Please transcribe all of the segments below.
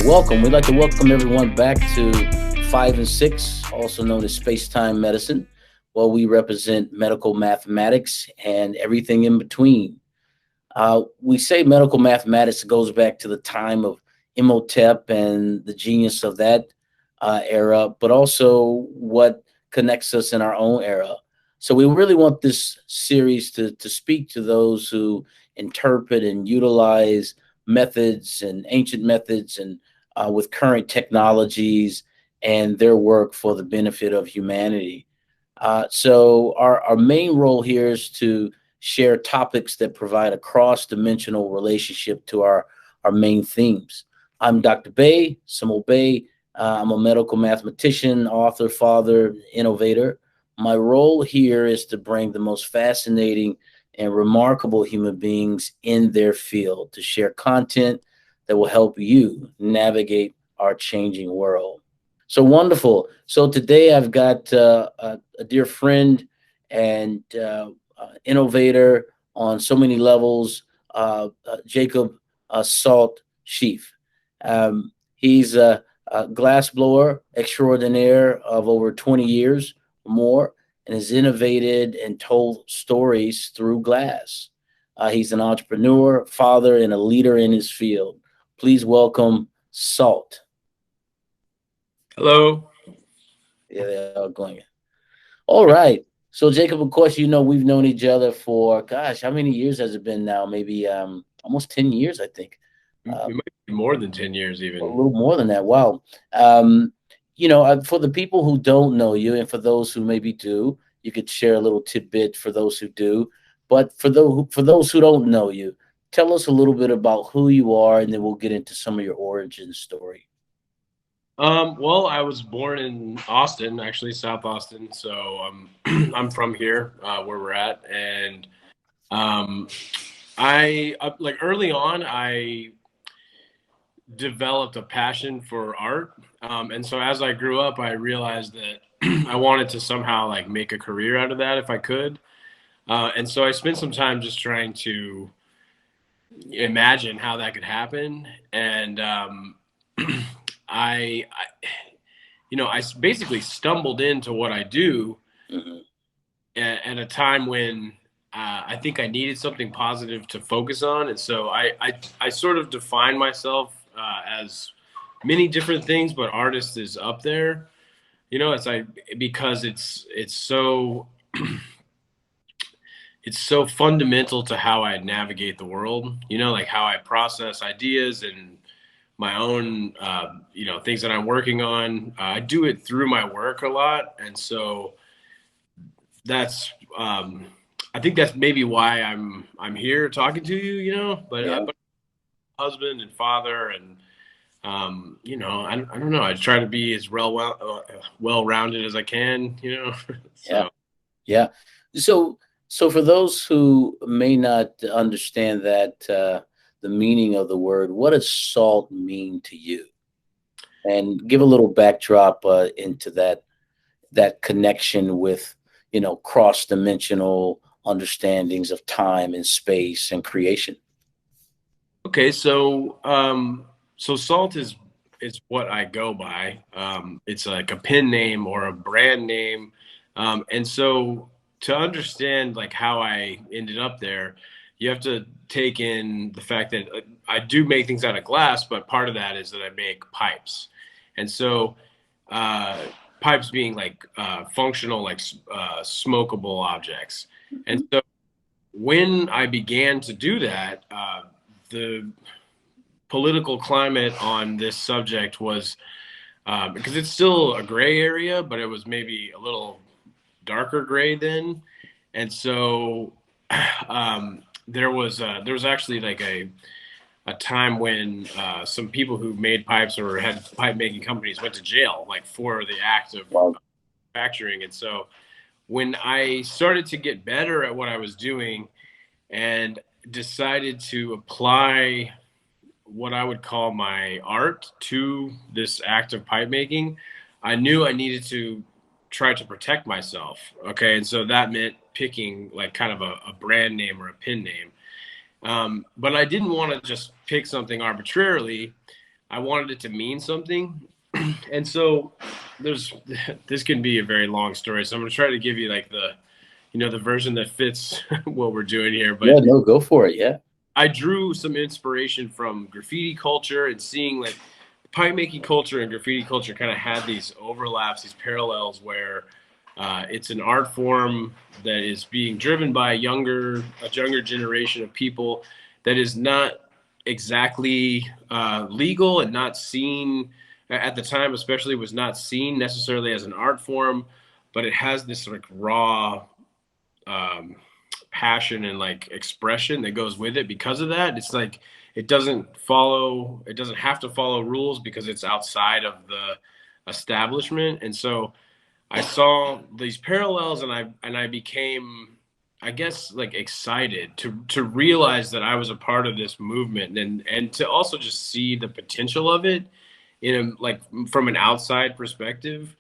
welcome. We'd like to welcome everyone back to 5 and 6, also known as Space Time Medicine, where we represent medical mathematics and everything in between. We say medical mathematics goes back to the time of Imhotep and the genius of that era, but also what connects us in our own era. So we really want this series to speak to those who interpret and utilize methods and ancient methods and with current technologies and their work for the benefit of humanity. So our main role here is to share topics that provide a cross-dimensional relationship to our main themes. I'm Dr. Bay, Simul Bay. I'm a medical mathematician, author, father, innovator. My role here is to bring the most fascinating and remarkable human beings in their field to share content that will help you navigate our changing world. So wonderful. So today I've got a dear friend and innovator on so many levels, Jacob Salt Sheafe. He's a glass blower extraordinaire of over 20 years or more and has innovated and told stories through glass. He's an entrepreneur, father, and a leader in his field. Please welcome Salt. Hello. Yeah, they are going. All right. So Jacob, of course, we've known each other for gosh, how many years has it been now? Maybe almost 10 years, I think. It might be more than 10 years A even. little more than that. Wow. For the people who don't know you, and for those who maybe do, you could share a little tidbit for those who do. But for those who don't know you, tell us a little bit about who you are, and then we'll get into some of your origin story. Well, I was born in Austin, actually, South Austin. So I'm from here, where we're at. And um, like early on, I developed a passion for art. And so as I grew up, I realized that I wanted to somehow like make a career out of that if I could. And so I spent some time just trying to imagine how that could happen. And I I basically stumbled into what I do Hmm. at a time when I think I needed something positive to focus on, and so I sort of define myself as many different things, but artist is up there. It's like because it's so it's so fundamental to how I navigate the world. Like how I process ideas and my own things that I'm working on. I do it through my work a lot, and so that's I think that's maybe why I'm here talking to you. Yeah. But husband and father, and I don't know. I try to be as well rounded as I can. Yeah. So. Yeah. So, so for those who may not understand that the meaning of the word, what does salt mean to you? And give a little backdrop into that connection with cross dimensional understandings of time and space and creation. Okay, so salt is what I go by. It's like a pen name or a brand name, and so to understand like how I ended up there, you have to take in the fact that I do make things out of glass, but part of that is that I make pipes, and so uh, pipes being like functional, like smokable objects, and Mhm. so when I began to do that. The political climate on this subject was because it's still a gray area, but it was maybe a little darker gray then, and so there was actually like a time when some people who made pipes or had pipe making companies went to jail like for the act of Wow. manufacturing, and so when I started to get better at what I was doing and decided to apply what I would call my art to this act of pipe making, I knew I needed to try to protect myself. Okay. And so that meant picking like kind of a brand name or a pin name. But I didn't want to just pick something arbitrarily. I wanted it to mean something. And so there's this can be a very long story. So I'm gonna try to give you like the version that fits what we're doing here. But Yeah, no, go for it. Yeah. I drew some inspiration from graffiti culture and seeing like pipe making culture and graffiti culture kind of had these overlaps, these parallels where it's an art form that is being driven by a younger generation of people that is not exactly legal and not seen at the time, especially was not seen necessarily as an art form, but it has this like raw um, passion and like expression that goes with it because of that. It's like it doesn't have to follow rules because it's outside of the establishment. And so I saw these parallels and I became, I guess, like excited to realize that I was a part of this movement and to also just see the potential of it in like from an outside perspective,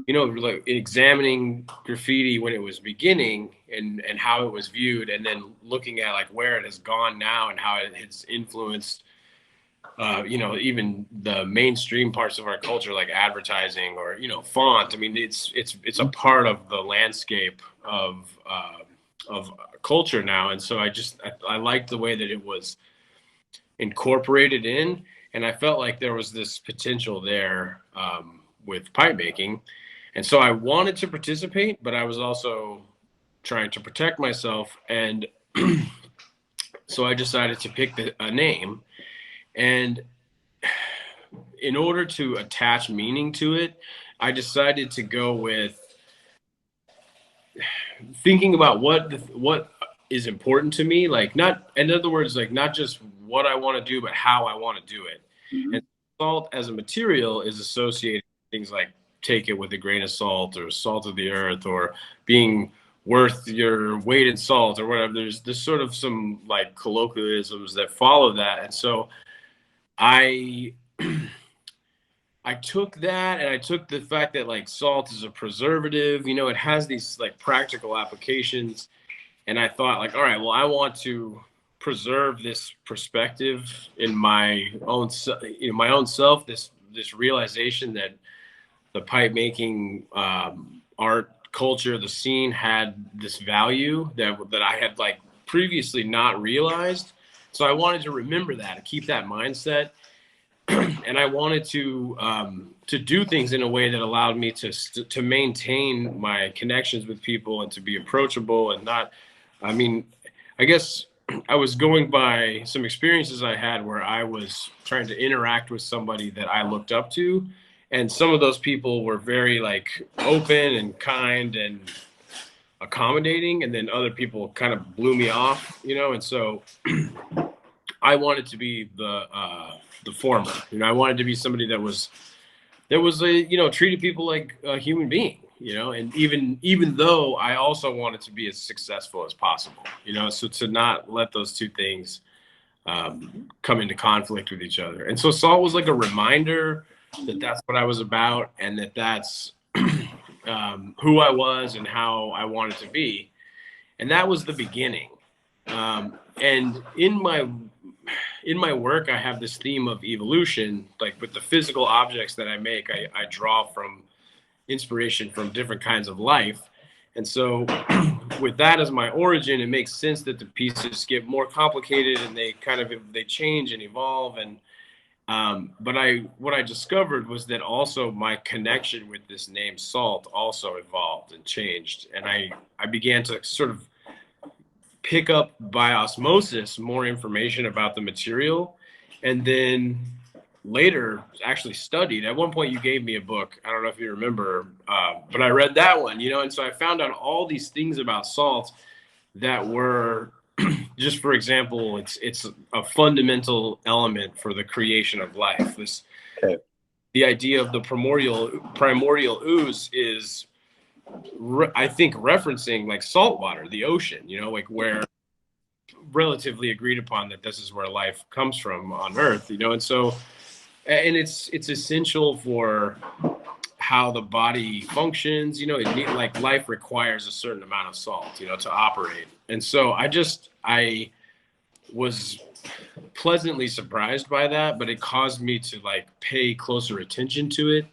like examining graffiti when it was beginning and how it was viewed, and then looking at like where it has gone now and how it has influenced, even the mainstream parts of our culture, like advertising or font. I mean, it's a part of the landscape of culture now, and so I liked the way that it was incorporated in, and I felt like there was this potential there with pipe making. And so I wanted to participate, but I was also trying to protect myself. And so I decided to pick a name. And in order to attach meaning to it, I decided to go with thinking about what is important to me, like not, in other words, like not just what I want to do, but how I want to do it. Mm-hmm. And salt as a material is associated with things like take it with a grain of salt or salt of the earth or being worth your weight in salt or whatever. There's sort of some like colloquialisms that follow that. And so I I took that and I took the fact that like salt is a preservative, it has these like practical applications. And I thought like, all right, well, I want to preserve this perspective in my own self, this realization that the pipe making art culture, the scene had this value that I had like previously not realized. So I wanted to remember that, to keep that mindset, and I wanted to do things in a way that allowed me to maintain my connections with people and to be approachable and not. I mean, I guess I was going by some experiences I had where I was trying to interact with somebody that I looked up to, and some of those people were very like open and kind and accommodating, and then other people kind of blew me off. And so I wanted to be the former. I wanted to be somebody that was treated people like a human being. And even though I also wanted to be as successful as possible. So to not let those two things come into conflict with each other. And so salt was like a reminder that that's what I was about, and that's who I was and how I wanted to be. And that was the beginning. And in my work, I have this theme of evolution. Like with the physical objects that I make, I draw from inspiration from different kinds of life. And so with that as my origin, it makes sense that the pieces get more complicated and they change and evolve. And but what I discovered was that also my connection with this name salt also evolved and changed. And I began to sort of pick up by osmosis more information about the material, and then later actually studied. At one point you gave me a book, I don't know if you remember, but I read that one, and so I found out all these things about salt that were just, for example, it's a fundamental element for the creation of life. Okay. The idea of the primordial ooze is, I think, referencing like salt water, the ocean, like where relatively agreed upon that this is where life comes from on Earth, and so, and it's essential for how the body functions. Like life requires a certain amount of salt, to operate. And so I was pleasantly surprised by that, but it caused me to like pay closer attention to it,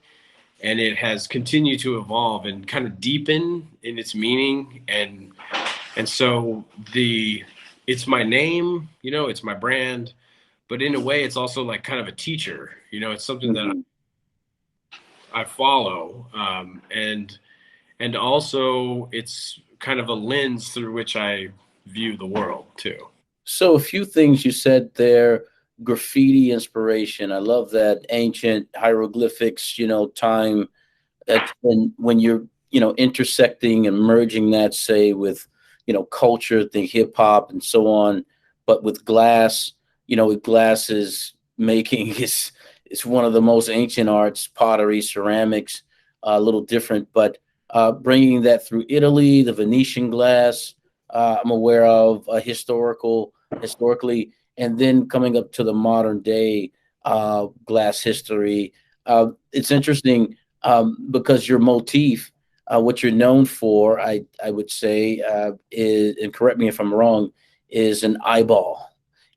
and it has continued to evolve and kind of deepen in its meaning. And so the it's my name, you know, it's my brand, but in a way it's also like kind of a teacher, you know, it's something that Mhm. I follow, and also it's kind of a lens through which I view the world too. So a few things you said there, graffiti inspiration. I love that ancient hieroglyphics, time that when you're, intersecting and merging that, say, with, culture, think hip hop and so on, but with glass, with glasses making is one of the most ancient arts, pottery, ceramics, a little different, but bringing that through Italy, the Venetian glass, I'm aware of historically, and then coming up to the modern day glass history. It's interesting because your motif, what you're known for, I would say, is, and correct me if I'm wrong, is an eyeball.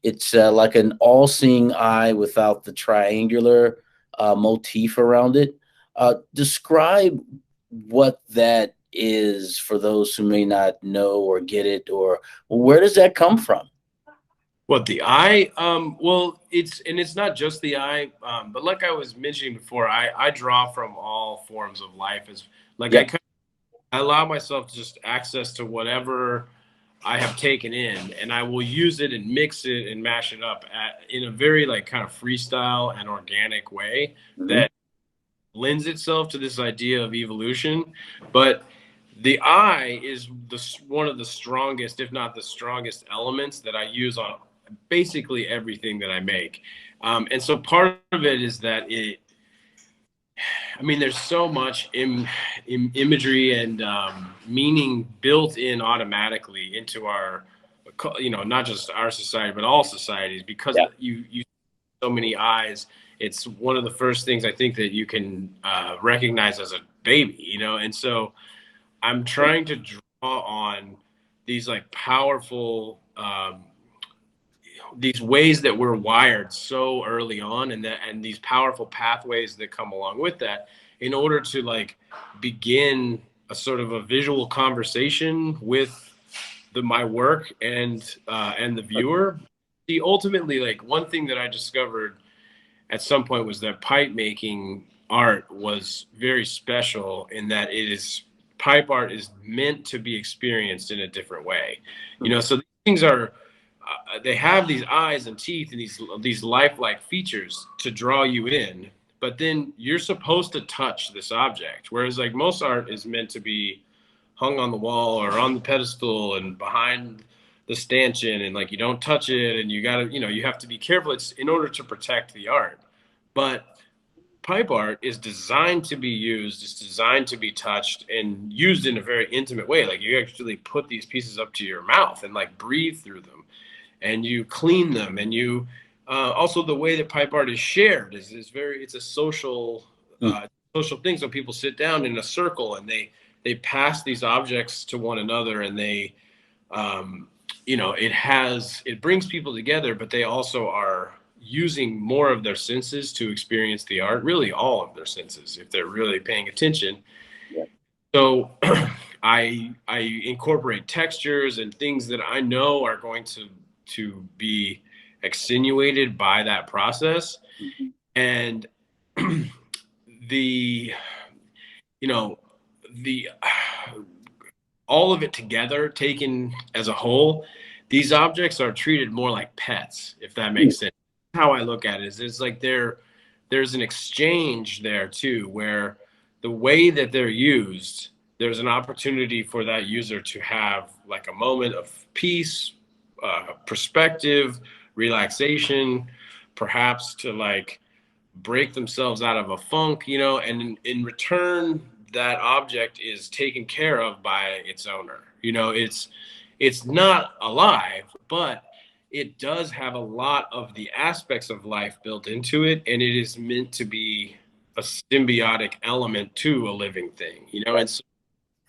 It's like an all-seeing eye without the triangular motif around it. Describe what that is for those who may not know or get it, or where does that come from? What, the eye? Well, it's not just the eye, but like I was mentioning before, I draw from all forms of life. As like Yep. I allow myself to just access to whatever I have taken in, and I will use it and mix it and mash it up in a very like kind of freestyle and organic way Hmm. that lends itself to this idea of evolution. But the eye is one of the strongest, if not the strongest, elements that I use on basically everything that I make. And so part of it is that I mean, there's so much imagery and meaning built in automatically into our, you know, not just our society, but all societies, because Yeah. you so many eyes. It's one of the first things I think that you can recognize as a baby, you know. And so I'm trying to draw on these like powerful these ways that we're wired so early on, and these powerful pathways that come along with that, in order to like begin a sort of a visual conversation with my work and the viewer. See, ultimately, like one thing that I discovered at some point was that pipe making art was very special in that pipe art is meant to be experienced in a different way. You know, so these things are they have these eyes and teeth and these lifelike features to draw you in, but then you're supposed to touch this object. Whereas like most art is meant to be hung on the wall or on the pedestal and behind the stanchion, and like you don't touch it, and you gotta, you know, you have to be careful. It's in order to protect the art. But pipe art is designed to be used, it's designed to be touched and used in a very intimate way. Like you actually put these pieces up to your mouth and like breathe through them, and you clean them, and you also the way that pipe art is shared is very, it's a social thing. So people sit down in a circle and they pass these objects to one another, and they you know, it brings people together, but they also are using more of their senses to experience the art, really all of their senses if they're really paying attention. Yeah. So I incorporate textures and things that I know are going to be extenuated by that process. Mhm. And the you know the all of it together, taken as a whole, these objects are treated more like pets, if that makes sense. How I look at it is it's like there's an exchange there too, where the way that they're used, there's an opportunity for that user to have like a moment of peace, perspective, relaxation, perhaps to like break themselves out of a funk, you know, and in return, that object is taken care of by its owner. You know, it's not alive, but it does have a lot of the aspects of life built into it, and it is meant to be a symbiotic element to a living thing, you know. Right. And so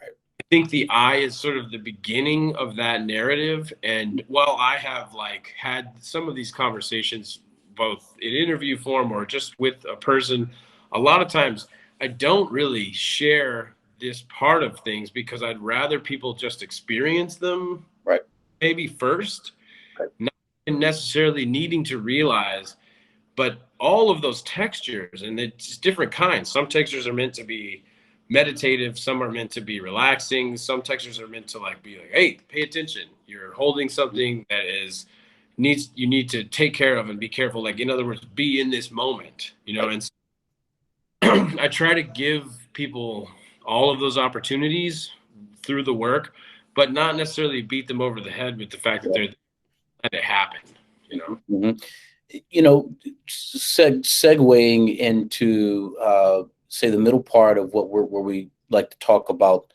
Right. think the I is sort of the beginning of that narrative. And while I have like had some of these conversations, both in interview form or just with a person, a lot of times I don't really share this part of things because I'd rather people just experience them Right. maybe first, Right. not necessarily needing to realize. But all of those textures, and it's different kinds. Some textures are meant to be meditative, some are meant to be relaxing, some textures are meant to like be like, hey, pay attention, you're holding something that is needs you need to take care of and be careful, like in other words, be in this moment, you know. Right. And so I try to give people all of those opportunities through the work, but not necessarily beat them over the head with the fact that Right. they're that it happened, you know. Mhm. You know, segueing into say the middle part of what where we like to talk about,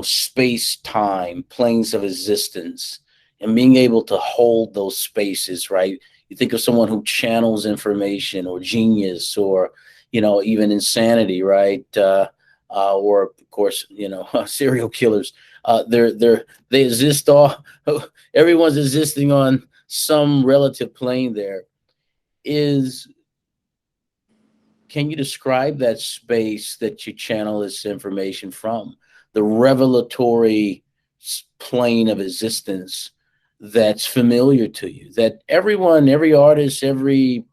space time, planes of existence, and being able to hold those spaces, right? You think of someone who channels information or genius or, even insanity, right? Or of course, serial killers. They exist all, everyone's existing on some relative plane there. Is Can you describe that space that you channel this information from? The revelatory plane of existence that's familiar to you, that everyone, every artist, every,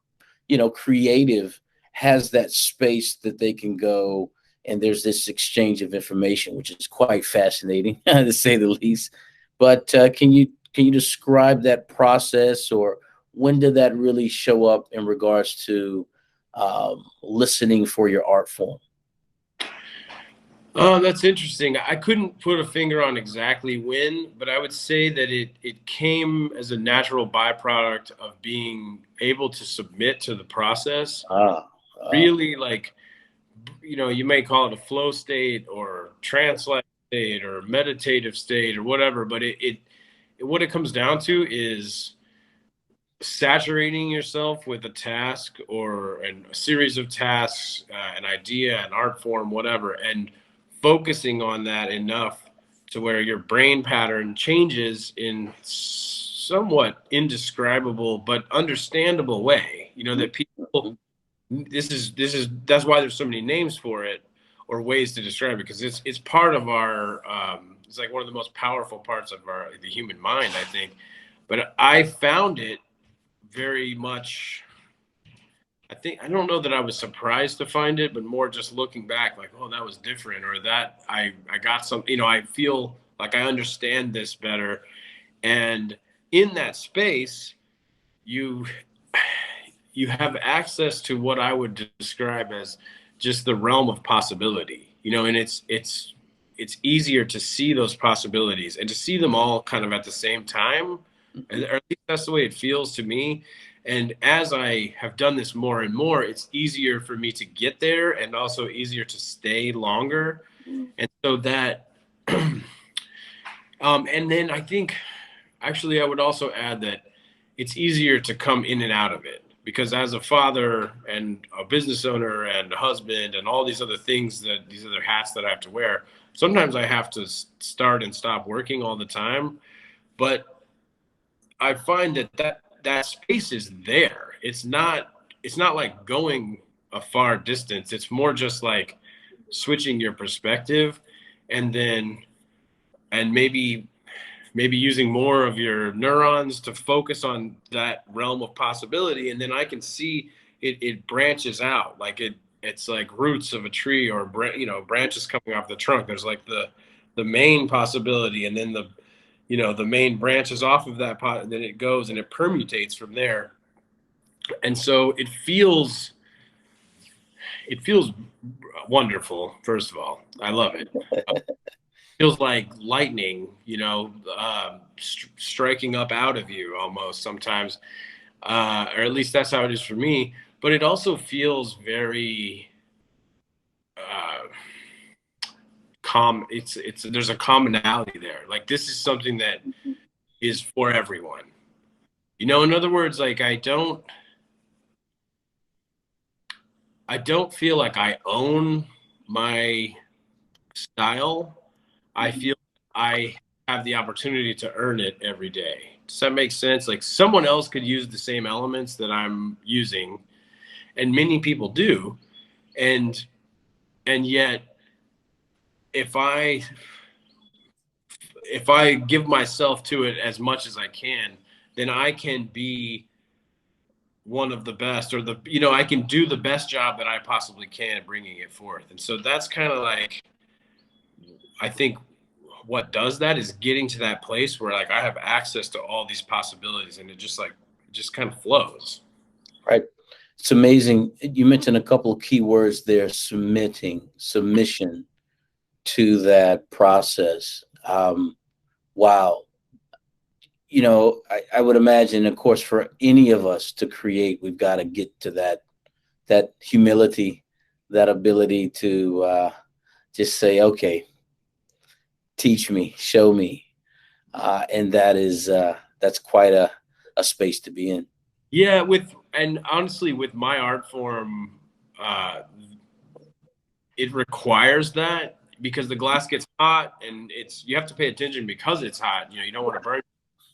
creative has that space that they can go, and there's this exchange of information, which is quite fascinating to say the least. But can you describe that process, or when did that really show up in regards to listening for your art form? Oh, that's interesting. I couldn't put a finger on exactly when, but I would say that it came as a natural byproduct of being able to submit to the process. Ah, ah, Really, like, you may call it a flow state or trance-like state or meditative state or whatever, but what it comes down to is saturating yourself with a task or a series of tasks, an idea, an art form, whatever, and focusing on that enough to where your brain pattern changes in somewhat indescribable but understandable way. You know mhm, that people. mhm, This is that's why there's so many names for it or ways to describe it, because it's part of our. It's like one of the most powerful parts of the human mind, I think. But I found it very much. I don't know that I was surprised to find it, but more just looking back, like, oh, that was different, or that I got some. I feel like I understand this better, and in that space, you you have access to what I would describe as just the realm of possibility. And it's easier to see those possibilities and to see them all kind of at the same time, mhm, or at least that's the way it feels to me. And as I have done this more and more, it's easier for me to get there and also easier to stay longer. mhm. And so that, and then I think actually I would also add that it's easier to come in and out of it, because as a father and a business owner and a husband and all these other things, that these other hats that I have to wear, sometimes I have to start and stop working all the time. But I find that space is there. It's not like going a far distance. It's more just like switching your perspective, and then and maybe using more of your neurons to focus on that realm of possibility, and then I can see it branches out, like it's like roots of a tree, or branches coming off the trunk. There's like the main possibility, and then the main branches off of that pot, and then it goes and it permutates from there. And so it feels wonderful. First of all, I love it. Feels like lightning, striking up out of you almost sometimes, or at least that's how it is for me. But it also feels very uh, calm. It's there's a commonality there. Like this is something that is for everyone. In other words, like I don't feel like I own my style, I feel I have the opportunity to earn it every day. Does that make sense? Like someone else could use the same elements that I'm using, and many people do, and yet if I give myself to it as much as I can, then I can be one of the best, or I can do the best job that I possibly can at bringing it forth. And so that's kind of like, I think what does that is getting to that place where like I have access to all these possibilities, and it just kind of flows. Right. It's amazing. You mentioned a couple of key words there: submission to that process. Wow. I would imagine, of course, for any of us to create, we've got to get to that humility, that ability to just say, okay, teach me, show me. And that's quite a space to be in. Yeah, and honestly, with my art form, uh, it requires that because the glass gets hot, and you have to pay attention because it's hot. You don't want to burn.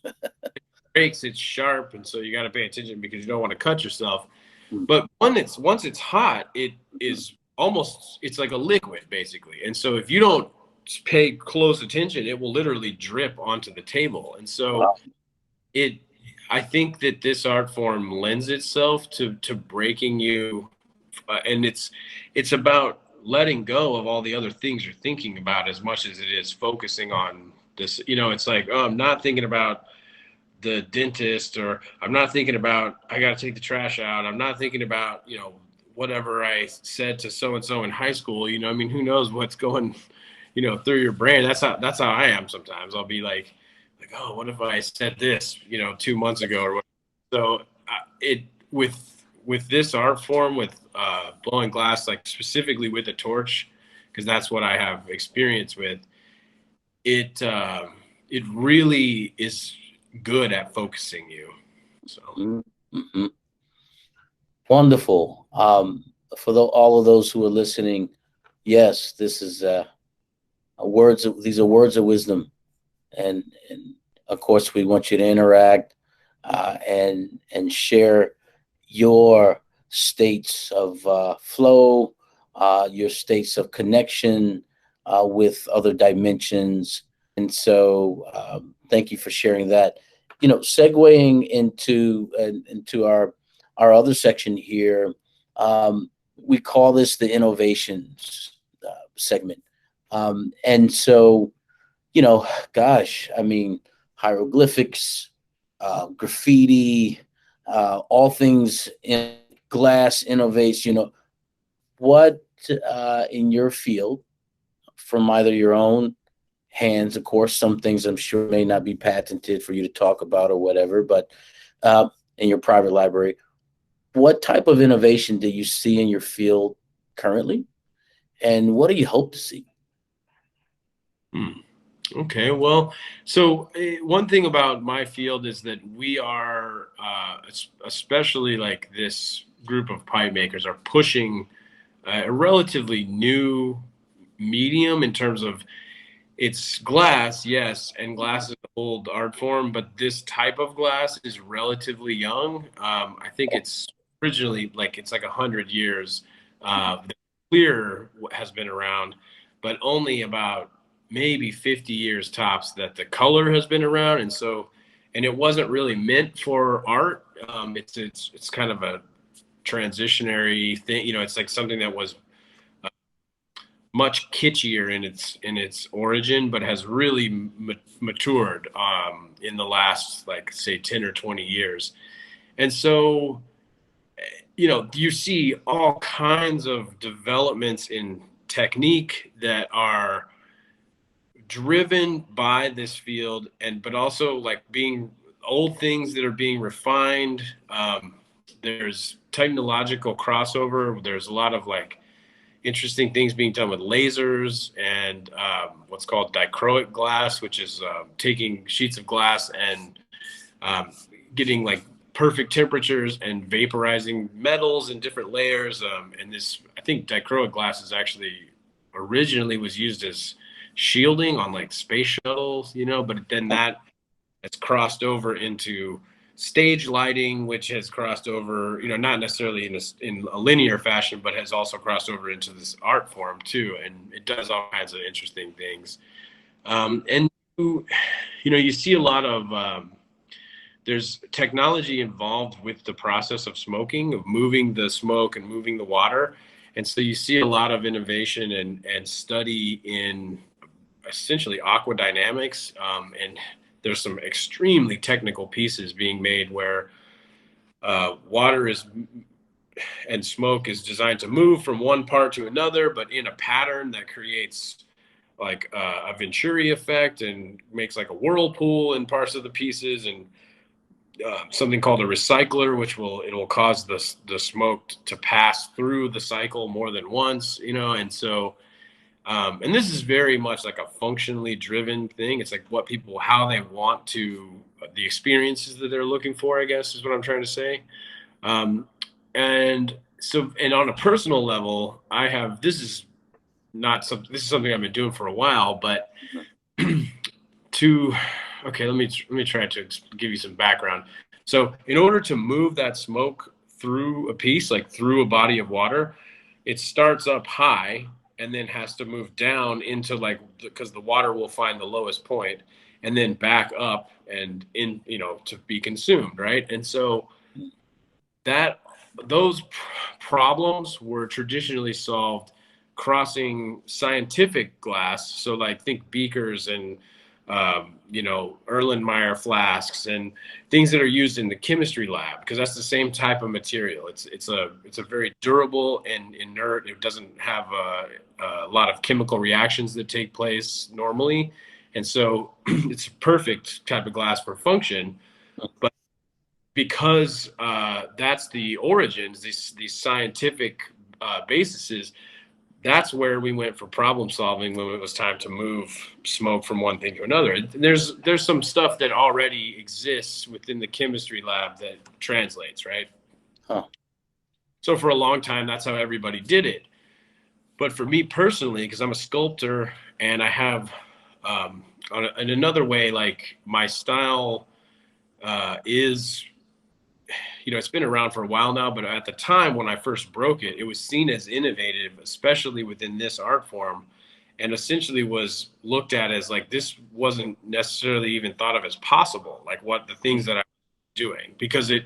It breaks, it's sharp, and so you got to pay attention because you don't want to cut yourself. But once it's hot, it's like a liquid basically. And so if you don't pay close attention, it will literally drip onto the table. And so it I think that this art form lends itself to breaking you, and it's about letting go of all the other things you're thinking about as much as it is focusing on this. It's like, oh, I'm not thinking about the dentist, or I'm not thinking about I got to take the trash out. I'm not thinking about whatever I said to so and so in high school. I mean, who knows what's going through your brain. That's how I am sometimes. I'll be like, oh, what if I said this 2 months ago or whatever. So it with this art form, with blowing glass, like specifically with a torch, because that's what I have experience with. It really is good at focusing you. So Mm-hmm. Wonderful. For all of those who are listening, yes, this is these are words of wisdom, and of course we want you to interact and share your states of flow, your states of connection with other dimensions. And so, thank you for sharing that. Segueing into our other section here, we call this the innovations segment. And so, gosh, I mean, hieroglyphics, graffiti, all things in glass innovates. What in your field, from either your own hands, of course, some things I'm sure may not be patented for you to talk about or whatever, but in your private library, what type of innovation do you see in your field currently, and what do you hope to see? Okay, well, so one thing about my field is that we are, especially like this group of pipe makers, are pushing a relatively new medium in terms of it's glass, yes, and glass is an old art form, but this type of glass is relatively young. I think it's originally it's like 100 years. The clear has been around, but only about maybe 50 years tops that the color has been around, and it wasn't really meant for art. It's kind of a transitionary thing. It's like something that was much kitschier in its origin, but has really matured in the last, like, say, 10 or 20 years. And so, you see all kinds of developments in technique that are driven by this field, but also like being old things that are being refined. There's technological crossover. There's a lot of like interesting things being done with lasers and what's called dichroic glass, which is taking sheets of glass and getting like perfect temperatures and vaporizing metals in different layers. And this, I think dichroic glass is actually originally was used as shielding on like space shuttles, but then that has crossed over into stage lighting, which has crossed over, not necessarily in a linear fashion, but has also crossed over into this art form too. And it does all kinds of interesting things. And you see a lot of there's technology involved with the process of smoking, of moving the smoke and moving the water. And so you see a lot of innovation and study in essentially aqua dynamics. And there's some extremely technical pieces being made where water is and smoke is designed to move from one part to another, but in a pattern that creates like a Venturi effect and makes like a whirlpool in parts of the pieces, and something called a recycler, which will cause the smoke to pass through the cycle more than once, and so and this is very much like a functionally driven thing. It's like how they want to, the experiences that they're looking for, I guess is what I'm trying to say. And so, and on a personal level, this is something I've been doing for a while, but let me try to give you some background. So in order to move that smoke through a piece, like through a body of water, it starts up high and then has to move down into because the water will find the lowest point and then back up and in, to be consumed. Right. And so those problems were traditionally solved crossing scientific glass. So think beakers and, Erlenmeyer flasks and things that are used in the chemistry lab, because that's the same type of material. It's a very durable and inert. It doesn't have a lot of chemical reactions that take place normally. And so it's a perfect type of glass for function. But because that's the origins, these scientific bases, that's where we went for problem solving when it was time to move smoke from one thing to another. There's some stuff that already exists within the chemistry lab that translates, right? Huh. So for a long time, that's how everybody did it. But for me personally, because I'm a sculptor and I have, in another way, like my style is, it's been around for a while now, but at the time when I first broke it, it was seen as innovative, especially within this art form, and essentially was looked at as like this wasn't necessarily even thought of as possible, like what the things that I was doing, because it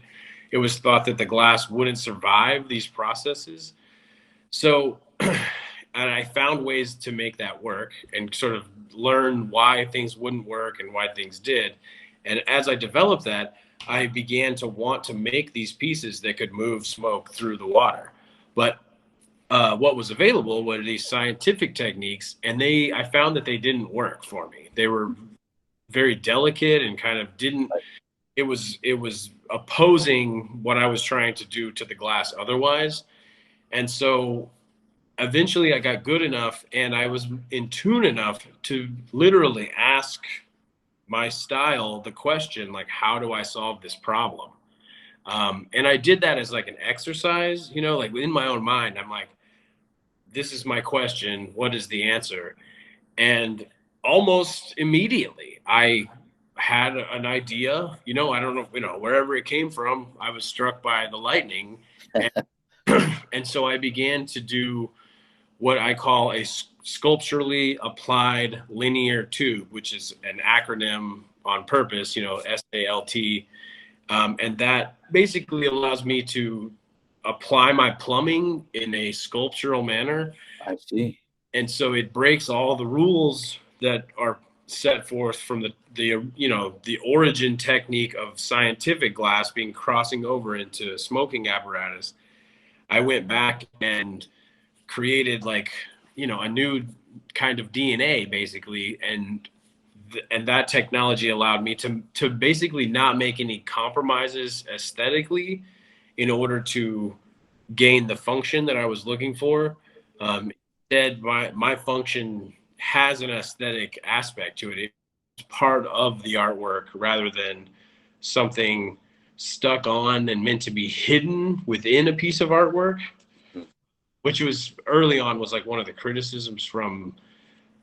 was thought that the glass wouldn't survive these processes. So, and I found ways to make that work and sort of learn why things wouldn't work and why things did. And as I developed that, I began to want to make these pieces that could move smoke through the water. But what was available were these scientific techniques, and I found that they didn't work for me. They were very delicate and kind of it was opposing what I was trying to do to the glass otherwise. And so eventually I got good enough and I was in tune enough to literally ask my style the question, like, how do I solve this problem? And I did that as like an exercise, like in my own mind. I'm like, this is my question. What is the answer? And almost immediately I had an idea, I don't know, wherever it came from, I was struck by the lightning. And so I began to do what I call a sculpturally applied linear tube, which is an acronym on purpose, SALT. And that basically allows me to apply my plumbing in a sculptural manner. I see. And so it breaks all the rules that are set forth from the origin technique of scientific glass being crossing over into smoking apparatus. I went back and created a new kind of DNA basically, and that technology allowed me to basically not make any compromises aesthetically in order to gain the function that I was looking for. Instead, my function has an aesthetic aspect to it. It's part of the artwork rather than something stuck on and meant to be hidden within a piece of artwork, which was early on was like one of the criticisms from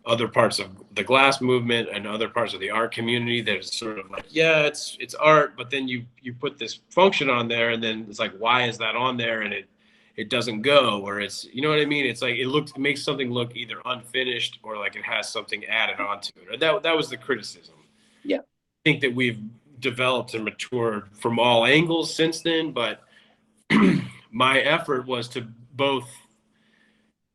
other parts of the glass movement and other parts of the art community. There's sort of like, yeah, it's art, but then you put this function on there, and then it's like, why is that on there? And it doesn't go, or it's, you know what I mean? It's like it makes something look either unfinished or like it has something added onto it. Or that was the criticism. Yeah. I think that we've developed and matured from all angles since then, but my effort was to both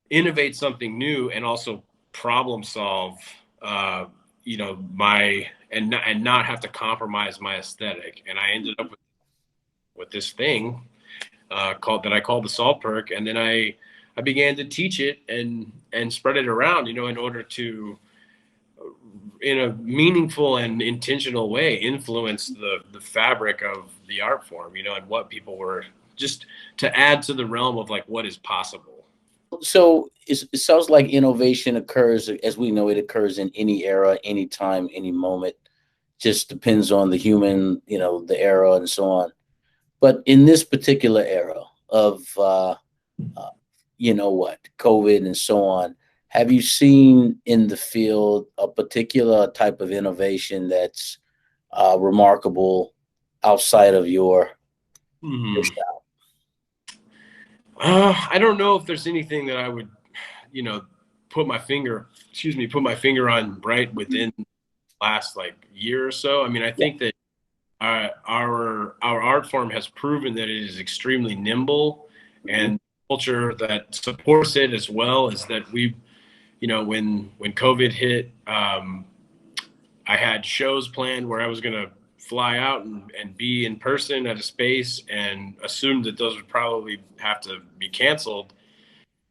innovate something new and also problem solve, my and not have to compromise my aesthetic. And I ended up with this thing called that I called the salt perk, and then I began to teach it and spread it around, in order to, in a meaningful and intentional way, influence the fabric of the art form, and what people were, just to add to the realm of like what is possible. So it sounds like innovation occurs, as we know, it occurs in any era, any time, any moment. Just depends on the human, the era and so on. But in this particular era of, COVID and so on, have you seen in the field a particular type of innovation that's remarkable outside of your Hmm. shop? I don't know if there's anything that I would, you know, put my finger on right within the last like year or so. I mean, I Yeah. think that our art form has proven that it is extremely nimble, Mhm. and culture that supports it as well. Is that we, when COVID hit, I had shows planned where I was going to fly out and be in person at a space, and assumed that those would probably have to be canceled.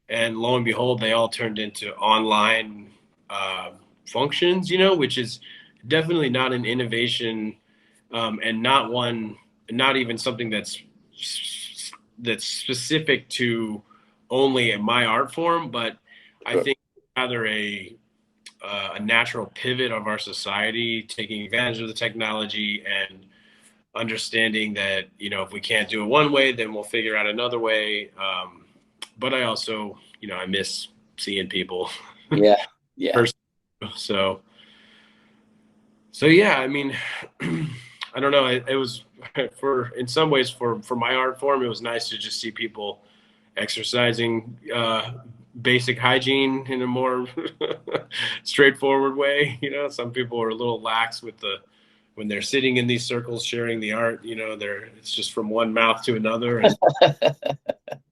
And lo and behold, they all turned into online uh, functions, which is definitely not an innovation, and not even something that's specific to only my art form, but I Sure. think rather a natural pivot of our society, taking advantage of the technology and understanding that, if we can't do it one way, then we'll figure out another way. But I also, I miss seeing people Yeah. Yeah. personally. So, so yeah, I mean, I don't know. It was for, in some ways, for my art form, it was nice to just see people exercising basic hygiene in a more straightforward way. Some people are a little lax with when they're sitting in these circles sharing the art. It's just from one mouth to another, and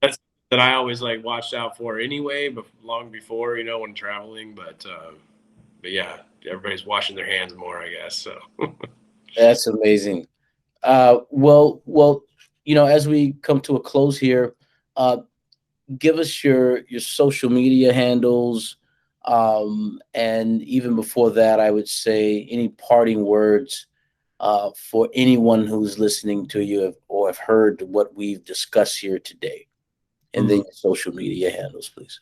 that's that I always like watched out for anyway, but long before, when traveling. But yeah, everybody's washing their hands more, I guess. So. That's amazing. Well, as we come to a close here, uh, give us your social media handles, and even before that, I would say any parting words for anyone who's listening to you or have heard what we've discussed here today, and then Mhm. your social media handles, please.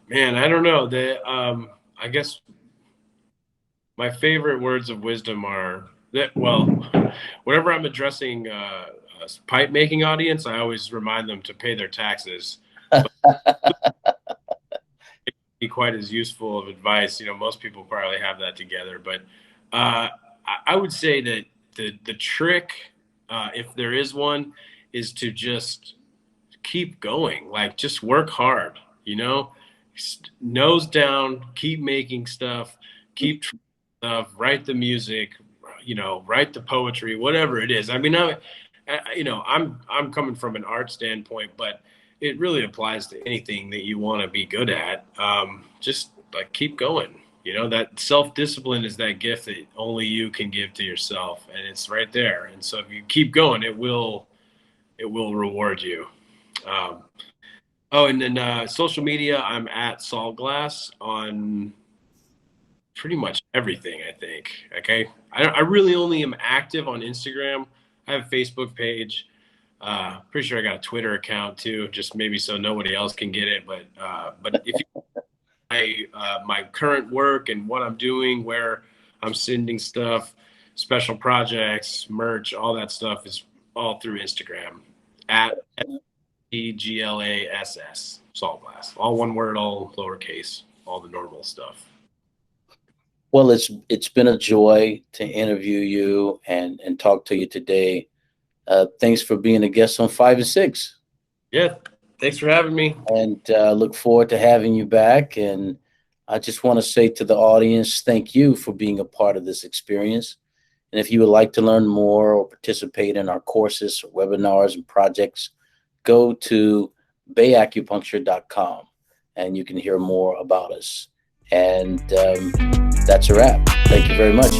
Man, I don't know. I guess my favorite words of wisdom are that, well, whenever I'm addressing a pipe making audience, I always remind them to pay their taxes. But it can be quite as useful of advice. Most people probably have that together. But I would say that the trick, if there is one, is to just keep going. Like, just work hard, nose down, keep making stuff, keep stuff, write the music, write the poetry, whatever it is. I mean, I'm coming from an art standpoint, but it really applies to anything that you want to be good at. Just like keep going. That self-discipline is that gift that only you can give to yourself, and it's right there. And so if you keep going, it will reward you. Um, and then social media, I'm at Saltglass on pretty much everything, I think. Okay. I really only am active on Instagram. I have a Facebook page. Pretty sure I got a Twitter account too, just maybe so nobody else can get it. But if you my current work and what I'm doing, where I'm sending stuff, special projects, merch, all that stuff is all through Instagram at Glass, salt glass. All one word, all lowercase, all the normal stuff. Well, it's been a joy to interview you and talk to you today. Thanks for being a guest on 5 and 6, Yeah, thanks for having me. and look forward to having you back. And I just want to say to the audience, thank you for being a part of this experience. And if you would like to learn more or participate in our courses, webinars, and projects, go to bayacupuncture.com and you can hear more about us. And that's a wrap. Thank you very much.